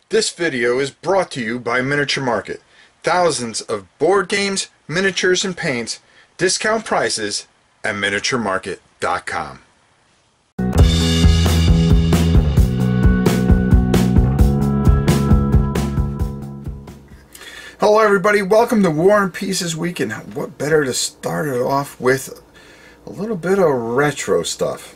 This video is brought to you by Miniature Market. Thousands of board games, miniatures, and paints, discount prices at miniaturemarket.com. Hello everybody, welcome to War and Pieces Week, and what better to start it off with a little bit of retro stuff.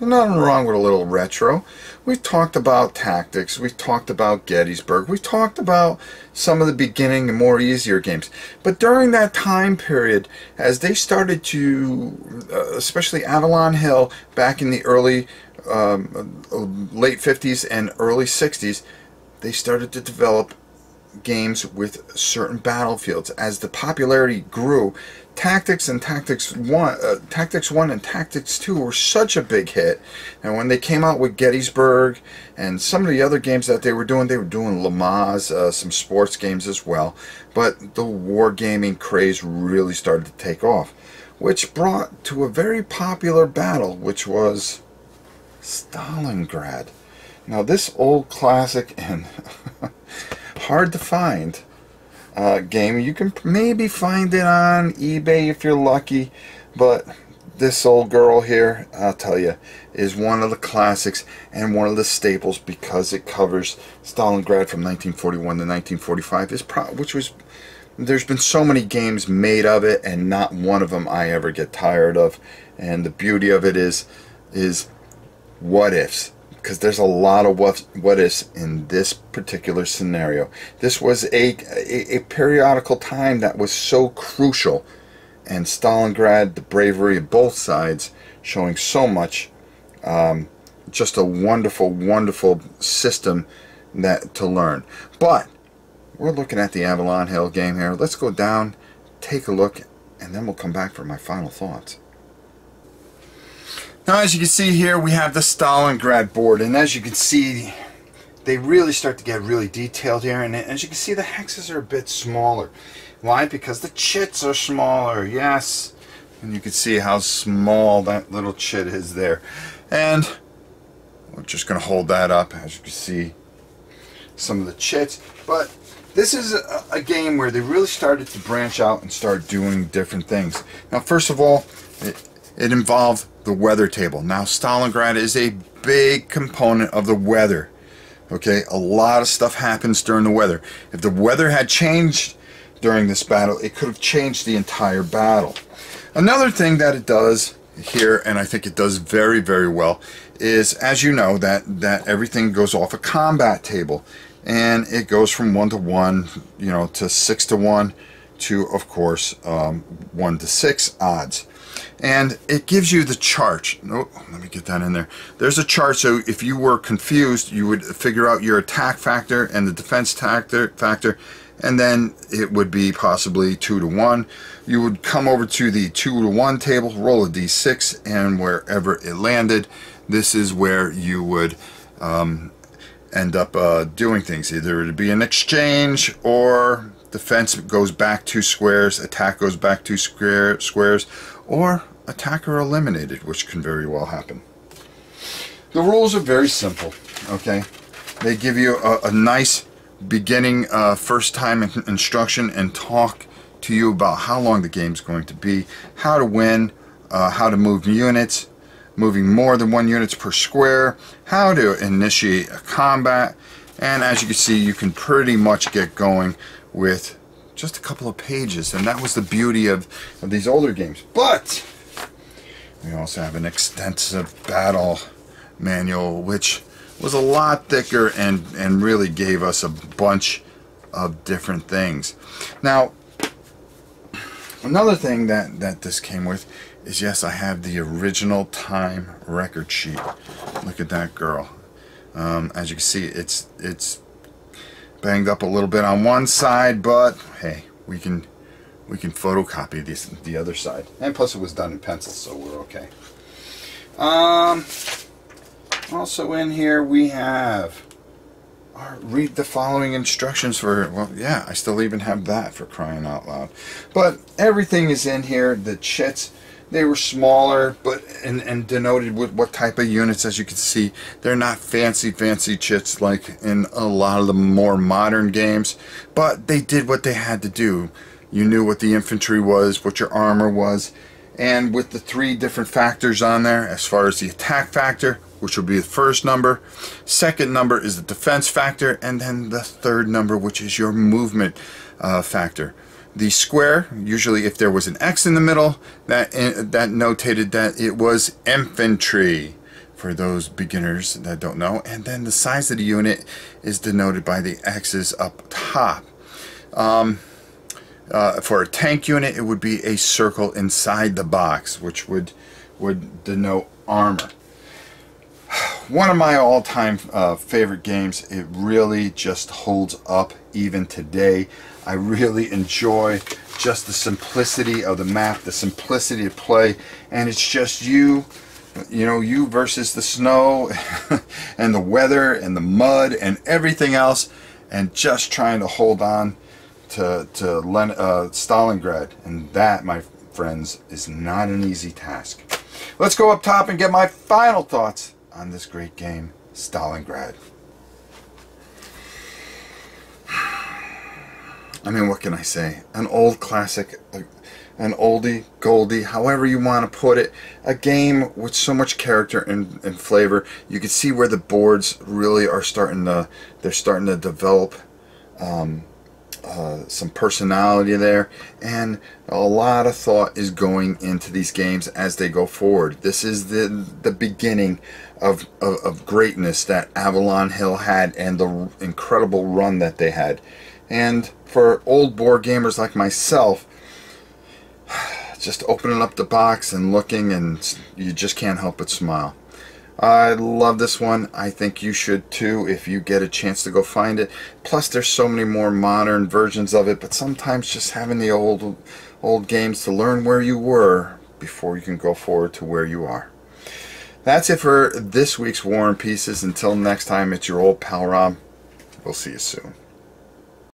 Nothing wrong with a little retro. We've talked about tactics, we've talked about Gettysburg, we've talked about some of the beginning and more easier games. But during that time period, as they started to, especially Avalon Hill, back in the early, late 50s and early 60s, they started to develop games with certain battlefields. As the popularity grew, Tactics 1 and Tactics 2 were such a big hit, and when they came out with Gettysburg and some of the other games that they were doing Le Mans, some sports games as well, but the wargaming craze really started to take off, which brought to a very popular battle, which was Stalingrad. Now this old classic and hard to find game, you can maybe find it on eBay if you're lucky, but this old girl here, I'll tell you, is one of the classics and one of the staples, because it covers Stalingrad from 1941 to 1945, which was, there's been so many games made of it, and not one of them I ever get tired of. And the beauty of it is what ifs, because there's a lot of what ifs in this particular scenario. This was a periodical time that was so crucial, and Stalingrad, the bravery of both sides, showing so much, just a wonderful system that to learn. But we're looking at the Avalon Hill game here. Let's go down, take a look, and then we'll come back for my final thoughts. Now, as you can see here, we have the Stalingrad board, and as you can see, they really start to get really detailed here, and as you can see, the hexes are a bit smaller. Why? Because the chits are smaller, yes, and you can see how small that little chit is there. And we're just going to hold that up, as you can see some of the chits. But this is a game where they really started to branch out and start doing different things. Now, first of all, it involved the weather table. Now, Stalingrad is a big component of the weather. Okay, a lot of stuff happens during the weather. If the weather had changed during this battle, it could have changed the entire battle. Another thing that it does here, and I think it does very well, is, as you know, that everything goes off a combat table, and it goes from 1 to 1, you know, to 6 to 1, to, of course, 1 to 6 odds. And it gives you the chart. Oh, let me get that in there. There's a chart, so if you were confused, you would figure out your attack factor and the defense factor, and then it would be possibly 2 to 1. You would come over to the 2 to 1 table, roll a d6, and wherever it landed, this is where you would end up doing things. Either it would be an exchange, or defense goes back 2 squares, attack goes back 2 squares, or attacker eliminated, which can very well happen. The rules are very simple, okay? They give you a nice beginning, first time instruction, and talk to you about how long the game's going to be, how to win, how to move units, moving more than 1 unit per square, how to initiate a combat, and as you can see, you can pretty much get going with just a couple of pages, and that was the beauty of these older games. But we also have an extensive battle manual, which was a lot thicker and really gave us a bunch of different things. Now, another thing that this came with is, yes, I have the original time record sheet. Look at that girl. As you can see, it's banged up a little bit on one side, but hey, we can photocopy the other side, and plus it was done in pencil, so we're okay. Also in here we have read the following instructions for, well, yeah, I still even have that, for crying out loud. But everything is in here. The chits, They were smaller, but and denoted with what type of units. As you can see, they're not fancy chits like in a lot of the more modern games, but they did what they had to do. You knew what the infantry was, what your armor was, and with the 3 different factors on there, as far as the attack factor, which will be the first number, second number is the defense factor, and then the third number, which is your movement factor. The square, usually if there was an X in the middle, that notated that it was infantry, for those beginners that don't know. And then the size of the unit is denoted by the X's up top. For a tank unit, it would be a circle inside the box, which would denote armor. One of my all-time favorite games. It really just holds up even today. I really enjoy just the simplicity of the map, the simplicity of play, and it's just you know, you versus the snow and the weather and the mud and everything else, and just trying to hold on to Stalingrad. And that, my friends, is not an easy task. Let's go up top and get my final thoughts on this great game, Stalingrad. I mean, what can I say? An old classic, an oldie, goldie, however you want to put it. A game with so much character and flavor. You can see where the boards really are starting to develop some personality there, and a lot of thought is going into these games as they go forward. This is the beginning of greatness that Avalon Hill had, and the incredible run that they had. And for old board gamers like myself, just opening up the box and looking, and you just can't help but smile. I love this one. I think you should too if you get a chance to go find it. Plus, there's so many more modern versions of it, but sometimes just having the old games to learn where you were before you can go forward to where you are. That's it for this week's War and Pieces. Until next time, it's your old pal Rob. We'll see you soon.